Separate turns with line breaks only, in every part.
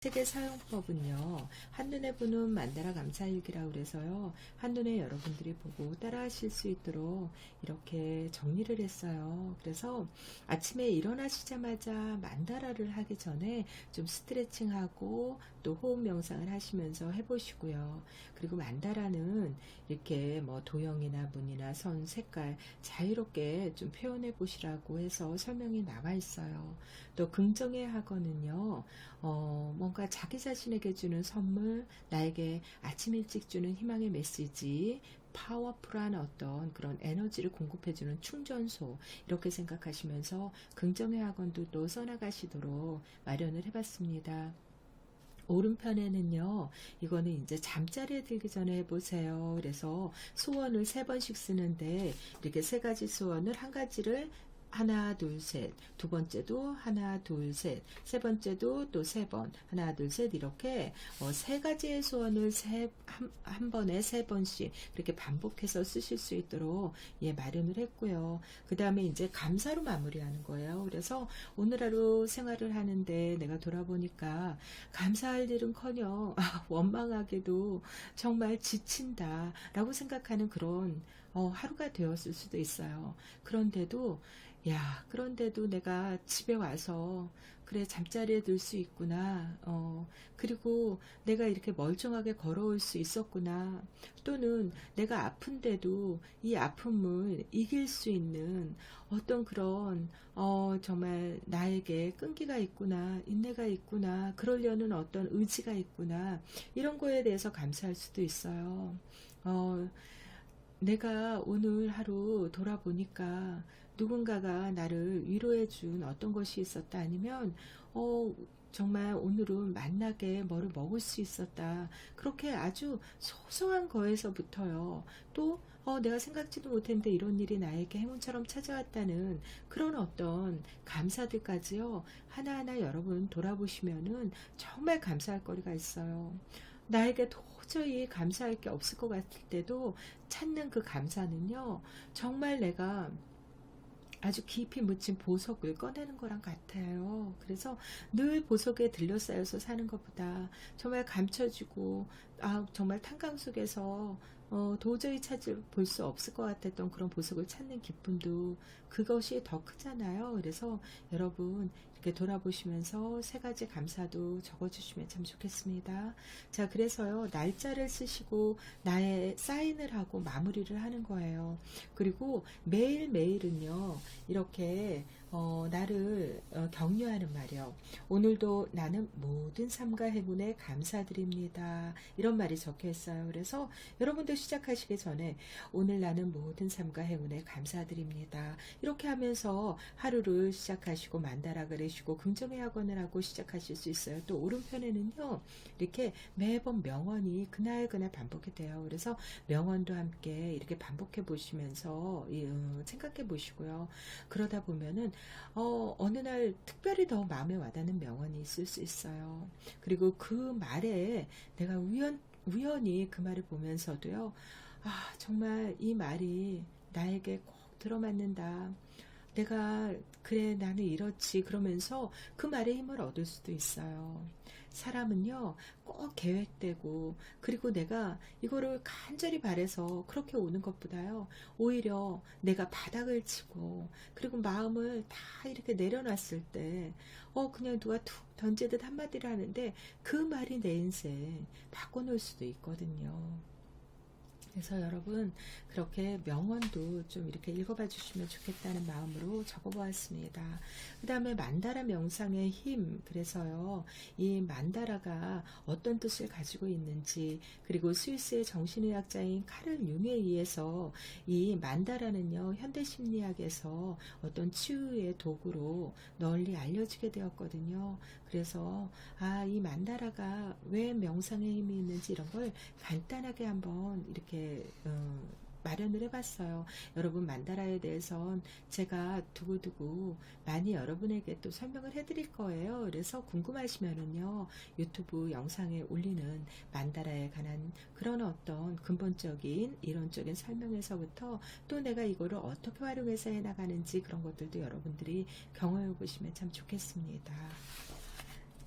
책의 사용법은요, 한눈에 보는 만다라 감사일기라고 그래서요, 한눈에 여러분들이 보고 따라 하실 수 있도록 이렇게 정리를 했어요. 그래서 아침에 일어나시자마자 만다라를 하기 전에 좀 스트레칭하고 또 호흡 명상을 하시면서 해보시고요. 그리고 만다라는 이렇게 뭐 도형이나 문이나 선, 색깔 자유롭게 좀 표현해 보시라고 해서 설명이 나와 있어요. 또 긍정의 학원은요, 뭔가 자기 자신에게 주는 선물, 나에게 아침 일찍 주는 희망의 메시지, 파워풀한 어떤 그런 에너지를 공급해주는 충전소, 이렇게 생각하시면서 긍정의 학원도 또 써나가시도록 마련을 해봤습니다. 오른편에는요, 이거는 이제 잠자리에 들기 전에 해보세요. 그래서 소원을 3번씩 쓰는데, 이렇게 3가지 소원을 한 가지를 하나, 둘, 셋. 두 번째도 하나, 둘, 셋. 세 번째도 또 3번. 하나, 둘, 셋. 이렇게 3가지의 소원을 한 번에 3번씩 이렇게 반복해서 쓰실 수 있도록 마련을 했고요. 그 다음에 이제 감사로 마무리하는 거예요. 그래서 오늘 하루 생활을 하는데 내가 돌아보니까 감사할 일은커녕 원망하게도 정말 지친다 라고 생각하는 그런 하루가 되었을 수도 있어요. 그런데도 내가 집에 와서 그래 잠자리에 들 수 있구나. 그리고 내가 이렇게 멀쩡하게 걸어올 수 있었구나. 또는 내가 아픈데도 이 아픔을 이길 수 있는 어떤 그런 정말 나에게 끈기가 있구나, 인내가 있구나, 그러려는 어떤 의지가 있구나. 이런 거에 대해서 감사할 수도 있어요. 내가 오늘 하루 돌아보니까 누군가가 나를 위로해 준 어떤 것이 있었다, 아니면 정말 오늘은 만나게 뭐를 먹을 수 있었다. 그렇게 아주 소소한 거에서부터요. 또 내가 생각지도 못했는데 이런 일이 나에게 행운처럼 찾아왔다는 그런 어떤 감사들까지요. 하나하나 여러분 돌아보시면은 정말 감사할 거리가 있어요. 나에게 도저히 감사할 게 없을 것 같을 때도 찾는 그 감사는요, 정말 내가 아주 깊이 묻힌 보석을 꺼내는 거랑 같아요. 그래서 늘 보석에 들러싸여서 사는 것보다 정말 감춰지고, 정말 탄광 속에서 도저히 볼 수 없을 것 같았던 그런 보석을 찾는 기쁨도 그것이 더 크잖아요. 그래서 여러분 이렇게 돌아보시면서 3가지 감사도 적어주시면 참 좋겠습니다. 자, 그래서요, 날짜를 쓰시고 나의 사인을 하고 마무리를 하는 거예요. 그리고 매일매일은요, 이렇게 나를 격려하는 말이요. 오늘도 나는 모든 삶과 행운에 감사드립니다. 이런 말이 적혀 있어요. 그래서 여러분도 시작하시기 전에 오늘 나는 모든 삶과 행운에 감사드립니다. 이렇게 하면서 하루를 시작하시고 만다라 그러시고 긍정의 학원을 하고 시작하실 수 있어요. 또 오른편에는요, 이렇게 매번 명언이 그날 반복이 돼요. 그래서 명언도 함께 이렇게 반복해 보시면서 생각해 보시고요. 그러다 보면은 어느 날 특별히 더 마음에 와닿는 명언이 있을 수 있어요. 그리고 그 말에 내가 우연히 그 말을 보면서도요, 정말 이 말이 나에게 꼭 들어맞는다. 그래, 나는 이렇지. 그러면서 그 말에 힘을 얻을 수도 있어요. 사람은요, 꼭 계획되고, 그리고 내가 이거를 간절히 바래서 그렇게 오는 것보다요, 오히려 내가 바닥을 치고, 그리고 마음을 다 이렇게 내려놨을 때, 그냥 누가 툭 던지듯 한마디를 하는데, 그 말이 내 인생 바꿔놓을 수도 있거든요. 그래서 여러분 그렇게 명언도 좀 이렇게 읽어봐 주시면 좋겠다는 마음으로 적어보았습니다. 그 다음에 만다라 명상의 힘, 그래서요, 이 만다라가 어떤 뜻을 가지고 있는지, 그리고 스위스의 정신의학자인 카를 융에 의해서 이 만다라는요, 현대심리학에서 어떤 치유의 도구로 널리 알려지게 되었거든요. 그래서 이 만다라가 왜 명상의 힘이 있는지 이런 걸 간단하게 한번 이렇게 마련을 해봤어요. 여러분 만다라에 대해선 제가 두고두고 많이 여러분에게 또 설명을 해드릴 거예요. 그래서 궁금하시면은요, 유튜브 영상에 올리는 만다라에 관한 그런 어떤 근본적인 이론적인 설명에서부터 또 내가 이거를 어떻게 활용해서 해나가는지 그런 것들도 여러분들이 경험해 보시면 참 좋겠습니다.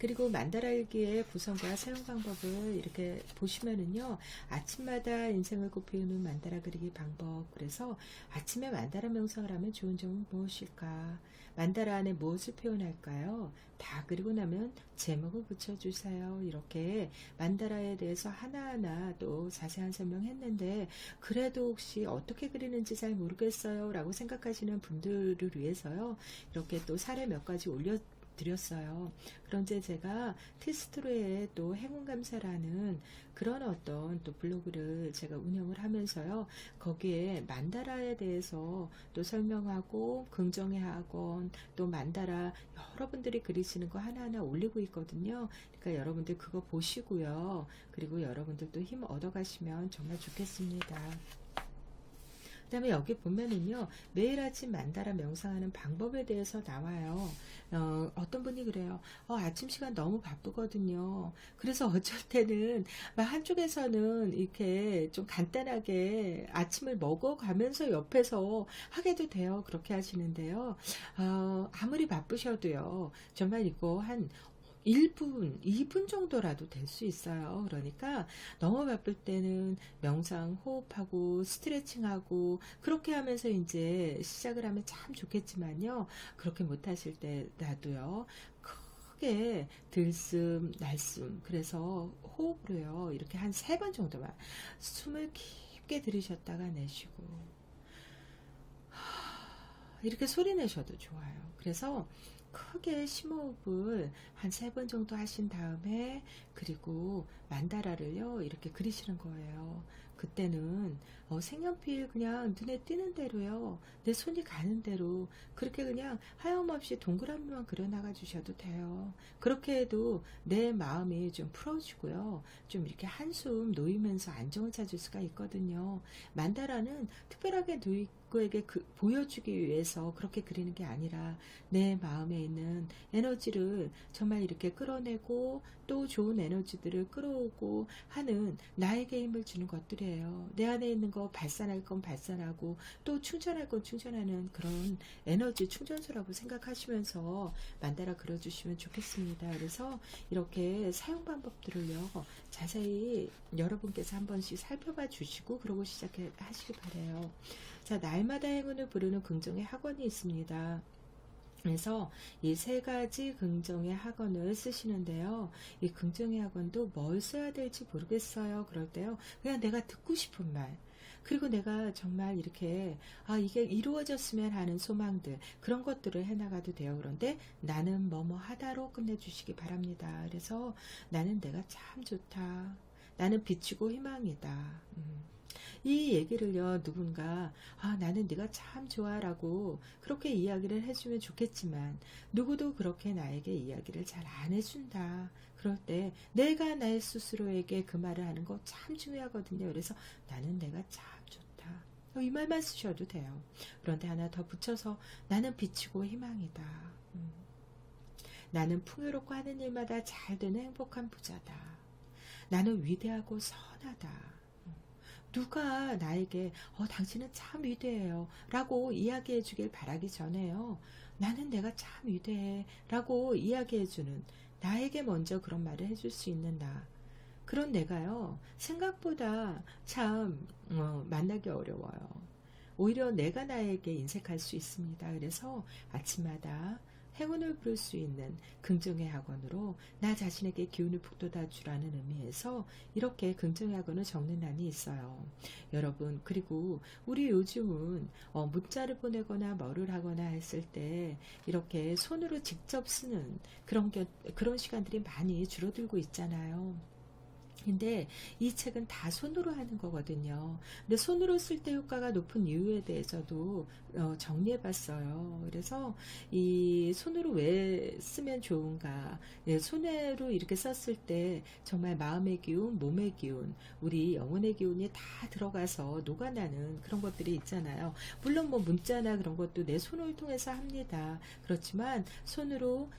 그리고 만다라 일기의 구성과 사용 방법을 이렇게 보시면은요, 아침마다 인생을 꽃피우는 만다라 그리기 방법. 그래서 아침에 만다라 명상을 하면 좋은 점은 무엇일까? 만다라 안에 무엇을 표현할까요? 다 그리고 나면 제목을 붙여주세요. 이렇게 만다라에 대해서 하나하나 또 자세한 설명했는데, 그래도 혹시 어떻게 그리는지 잘 모르겠어요 라고 생각하시는 분들을 위해서요, 이렇게 또 사례 몇 가지 올려드렸어요. 그런데 제가 티스트로의 또 행운감사라는 그런 어떤 또 블로그를 제가 운영을 하면서요, 거기에 만다라에 대해서 또 설명하고, 긍정의 학원, 또 만다라 여러분들이 그리시는 거 하나하나 올리고 있거든요. 그러니까 여러분들 그거 보시고요, 그리고 여러분들도 힘 얻어가시면 정말 좋겠습니다. 그 다음에 여기 보면은요, 매일 아침 만다라 명상하는 방법에 대해서 나와요. 어떤 분이 그래요. 아침 시간 너무 바쁘거든요. 그래서 어쩔 때는 막 한쪽에서는 이렇게 좀 간단하게 아침을 먹어가면서 옆에서 하게도 돼요. 그렇게 하시는데요. 아무리 바쁘셔도요, 정말 이거 한 1분, 2분 정도라도 될 수 있어요. 그러니까 너무 바쁠 때는 명상, 호흡하고 스트레칭하고 그렇게 하면서 이제 시작을 하면 참 좋겠지만요. 그렇게 못 하실 때라도요, 크게 들숨, 날숨, 그래서 호흡으로요, 이렇게 한 3번 정도만 숨을 깊게 들이셨다가 내쉬고, 이렇게 소리 내셔도 좋아요. 그래서 크게 심호흡을 한 3번 정도 하신 다음에, 그리고 만다라를요, 이렇게 그리시는 거예요. 그때는 색연필 그냥 눈에 띄는 대로요, 내 손이 가는 대로 그렇게 그냥 하염없이 동그라미만 그려나가 주셔도 돼요. 그렇게 해도 내 마음이 좀 풀어지고요, 좀 이렇게 한숨 놓이면서 안정을 찾을 수가 있거든요. 만다라는 특별하게 누구에게 보여주기 위해서 그렇게 그리는 게 아니라, 내 마음에 있는 에너지를 정말 이렇게 끌어내고 또 좋은 에너지들을 끌어오고 하는 나에게 힘을 주는 것들이에요. 내 안에 있는 거 발산할 건 발산하고 또 충전할 건 충전하는 그런 에너지 충전소라고 생각하시면서 만다라 그려주시면 좋겠습니다. 그래서 이렇게 사용 방법들을요, 자세히 여러분께서 한 번씩 살펴봐 주시고 그러고 시작하시기 바래요. 자, 날마다 행운을 부르는 긍정의 학원이 있습니다. 그래서 이 3가지 긍정의 학원을 쓰시는데요, 이 긍정의 학원도 뭘 써야 될지 모르겠어요. 그럴 때요, 그냥 내가 듣고 싶은 말, 그리고 내가 정말 이렇게 이게 이루어졌으면 하는 소망들, 그런 것들을 해나가도 돼요. 그런데 나는 뭐뭐 하다로 끝내주시기 바랍니다. 그래서 나는 내가 참 좋다, 나는 비추고 희망이다. 이 얘기를요, 누군가 나는 네가 참 좋아 라고 그렇게 이야기를 해주면 좋겠지만, 누구도 그렇게 나에게 이야기를 잘 안 해준다. 그럴 때 내가 나 스스로에게 그 말을 하는 거 참 중요하거든요. 그래서 나는 내가 참 좋다, 이 말만 쓰셔도 돼요. 그런데 하나 더 붙여서, 나는 비치고 희망이다. 나는 풍요롭고 하는 일마다 잘 되는 행복한 부자다. 나는 위대하고 선하다. 누가 나에게 당신은 참 위대해요 라고 이야기해 주길 바라기 전에요, 나는 내가 참 위대해 라고 이야기해 주는, 나에게 먼저 그런 말을 해줄 수 있는 나, 그런 내가요, 생각보다 참 만나기 어려워요. 오히려 내가 나에게 인색할 수 있습니다. 그래서 아침마다 행운을 부를 수 있는 긍정의 학원으로 나 자신에게 기운을 북돋아 주라는 의미에서 이렇게 긍정의 학원을 적는 난이 있어요. 여러분, 그리고 우리 요즘은 문자를 보내거나 뭐를 하거나 했을 때 이렇게 손으로 직접 쓰는 그런 시간들이 많이 줄어들고 있잖아요. 근데 이 책은 다 손으로 하는 거거든요. 근데 손으로 쓸 때 효과가 높은 이유에 대해서도 정리해 봤어요. 그래서 이 손으로 왜 쓰면 좋은가, 손으로 이렇게 썼을 때 정말 마음의 기운, 몸의 기운, 우리 영혼의 기운이 다 들어가서 녹아나는 그런 것들이 있잖아요. 물론 뭐 문자나 그런 것도 내 손을 통해서 합니다. 그렇지만 손으로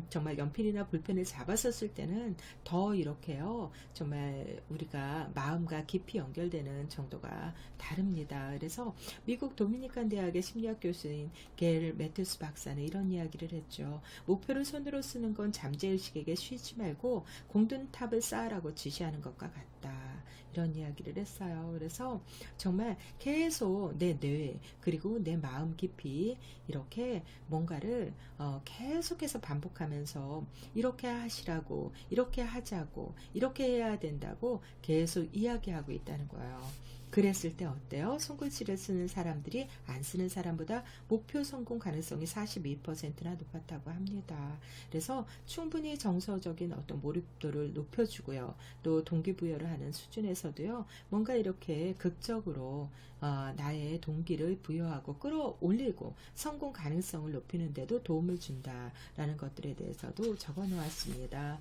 정말 연필이나 볼펜을 잡아서 쓸 때는 더 이렇게요, 정말 우리가 마음과 깊이 연결되는 정도가 다릅니다. 그래서 미국 도미니칸 대학의 심리학 교수인 게일 매튜스 박사는 이런 이야기를 했죠. 목표를 손으로 쓰는 건 잠재의식에게 쉬지 말고 공든탑을 쌓으라고 지시하는 것과 같다. 이런 이야기를 했어요. 그래서 정말 계속 내 뇌 그리고 내 마음 깊이 이렇게 뭔가를 계속해서 반복하면서 이렇게 하시라고, 이렇게 하자고, 이렇게 해야 된다고 계속 이야기하고 있다는 거예요. 그랬을 때 어때요? 손글씨를 쓰는 사람들이 안 쓰는 사람보다 목표 성공 가능성이 42%나 높았다고 합니다. 그래서 충분히 정서적인 어떤 몰입도를 높여주고요. 또 동기부여를 하는 수준에서도요. 뭔가 이렇게 극적으로 나의 동기를 부여하고 끌어올리고 성공 가능성을 높이는 데도 도움을 준다라는 것들에 대해서도 적어 놓았습니다.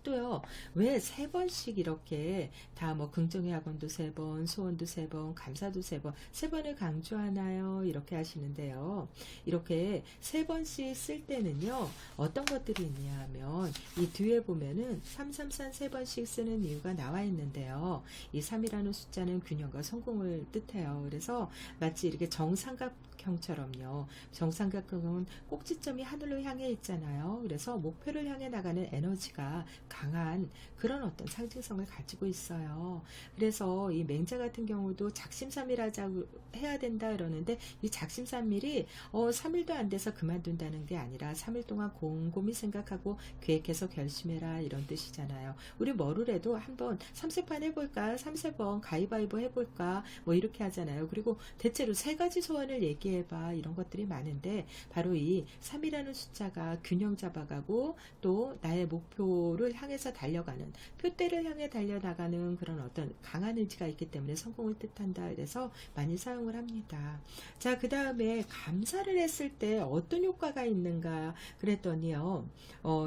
또요, 왜 세 번씩 이렇게 다 뭐 긍정의 학원도 세 번, 소원도 세 번, 감사도 세 번, 세 번을 강조하나요? 이렇게 하시는데요. 이렇게 세 번씩 쓸 때는요, 어떤 것들이 있냐 하면, 이 뒤에 보면은 333 세 번씩 쓰는 이유가 나와 있는데요. 이 3이라는 숫자는 균형과 성공을 뜻해요. 그래서 마치 이렇게 정삼각형처럼요. 정삼각형은 꼭지점이 하늘로 향해 있잖아요. 그래서 목표를 향해 나가는 에너지가 강한 그런 어떤 상징성을 가지고 있어요. 그래서 이 맹자 같은 경우도 작심삼일하자고 해야 된다 이러는데 이 작심삼일이 3일도 안 돼서 그만둔다는 게 아니라 3일 동안 곰곰이 생각하고 계획해서 결심해라 이런 뜻이잖아요. 우리 뭐를 해도 한번 삼세판 해볼까, 삼세번 가위바위보 해볼까 뭐 이렇게 하잖아요. 그리고 대체로 세 가지 소원을 얘기해봐 이런 것들이 많은데 바로 이 3이라는 숫자가 균형 잡아가고 또 나의 목표를 향해서 달려가는 표대를 향해 달려나가는 그런 어떤 강한 의지가 있기 때문에 성공을 뜻한다. 그래서 많이 사용을 합니다. 자, 그 다음에 감사를 했을 때 어떤 효과가 있는가 그랬더니요.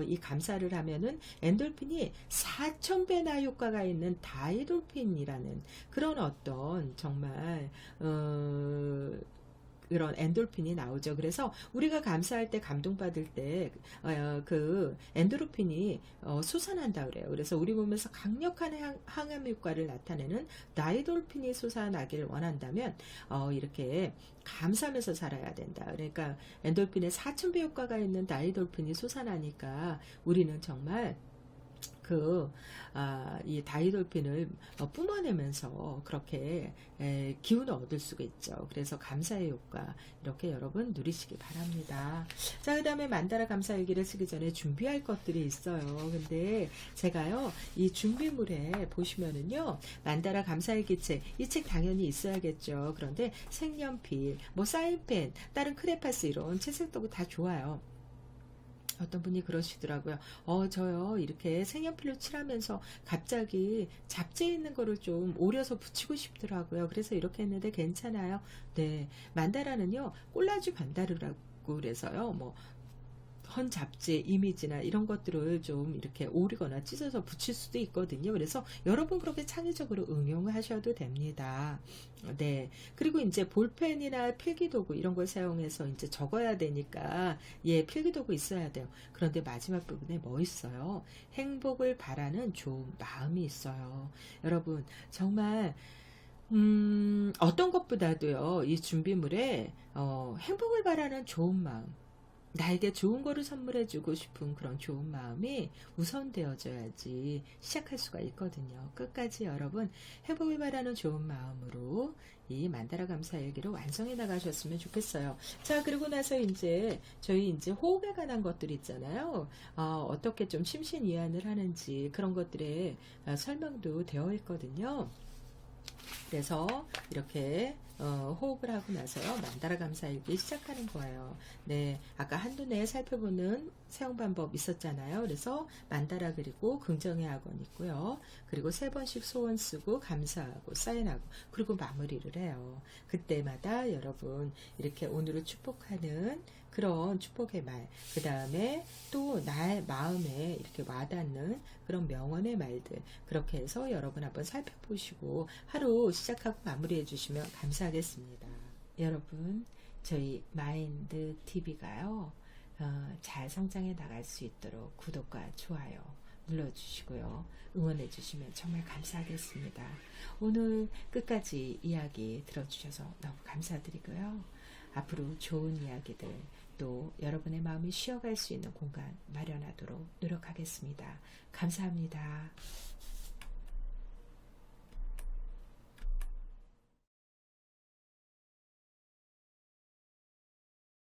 이 감사를 하면은 엔돌핀이 4,000배나 효과가 있는 다이돌핀이라는 그런 어떤 정말 그런 엔돌핀이 나오죠. 그래서 우리가 감사할 때 감동받을 때 그 엔도르핀이 솟아난다 그래요. 그래서 우리 몸에서 강력한 항암 효과를 나타내는 다이돌핀이 솟아나기를 원한다면 이렇게 감사하면서 살아야 된다. 그러니까 엔돌핀의 4,000배 효과가 있는 다이돌핀이 솟아나니까 우리는 정말 이 다이돌핀을 뿜어내면서 그렇게 기운을 얻을 수가 있죠. 그래서 감사의 효과 이렇게 여러분 누리시기 바랍니다. 자, 그 다음에 만다라 감사일기를 쓰기 전에 준비할 것들이 있어요. 근데 제가요 이 준비물에 보시면은요 만다라 감사일기 책, 이 책 당연히 있어야겠죠. 그런데 색연필, 뭐 사인펜, 다른 크레파스 이런 채색도구 다 좋아요. 어떤 분이 그러시더라고요. 저요, 이렇게 색연필로 칠하면서 갑자기 잡지 있는 거를 좀 오려서 붙이고 싶더라고요. 그래서 이렇게 했는데 괜찮아요. 네. 만다라는요, 콜라주 반다르라고 그래서요, 뭐, 헌 잡지, 이미지나 이런 것들을 좀 이렇게 오리거나 찢어서 붙일 수도 있거든요. 그래서 여러분 그렇게 창의적으로 응용하셔도 됩니다. 네. 그리고 이제 볼펜이나 필기도구 이런 걸 사용해서 이제 적어야 되니까 필기도구 있어야 돼요. 그런데 마지막 부분에 뭐 있어요? 행복을 바라는 좋은 마음이 있어요. 여러분 정말 어떤 것보다도요. 이 준비물에 행복을 바라는 좋은 마음 나에게 좋은 거를 선물해주고 싶은 그런 좋은 마음이 우선되어져야지 시작할 수가 있거든요. 끝까지 여러분 행복을 바라는 좋은 마음으로 이 만다라 감사일기를 완성해 나가셨으면 좋겠어요. 자, 그리고 나서 이제 저희 이제 호흡에 관한 것들 있잖아요. 어떻게 좀 심신이완을 하는지 그런 것들에 설명도 되어 있거든요. 그래서 이렇게 호흡을 하고 나서요 만다라 감사일기 시작하는 거예요. 네, 아까 한눈에 살펴보는 사용 방법 있었잖아요. 그래서 만다라 그리고 긍정의 학원 있고요. 그리고 세 번씩 소원 쓰고 감사하고 사인하고 그리고 마무리를 해요. 그때마다 여러분 이렇게 오늘을 축복하는 그런 축복의 말, 그 다음에 또 나의 마음에 이렇게 와닿는 그런 명언의 말들 그렇게 해서 여러분 한번 살펴보시고 하루 시작하고 마무리해 주시면 감사하겠습니다. 여러분 저희 마인드 TV가요 잘 성장해 나갈 수 있도록 구독과 좋아요 눌러주시고요. 응원해 주시면 정말 감사하겠습니다. 오늘 끝까지 이야기 들어주셔서 너무 감사드리고요. 앞으로 좋은 이야기들 또 여러분의 마음이 쉬어갈 수 있는 공간 마련하도록 노력하겠습니다. 감사합니다.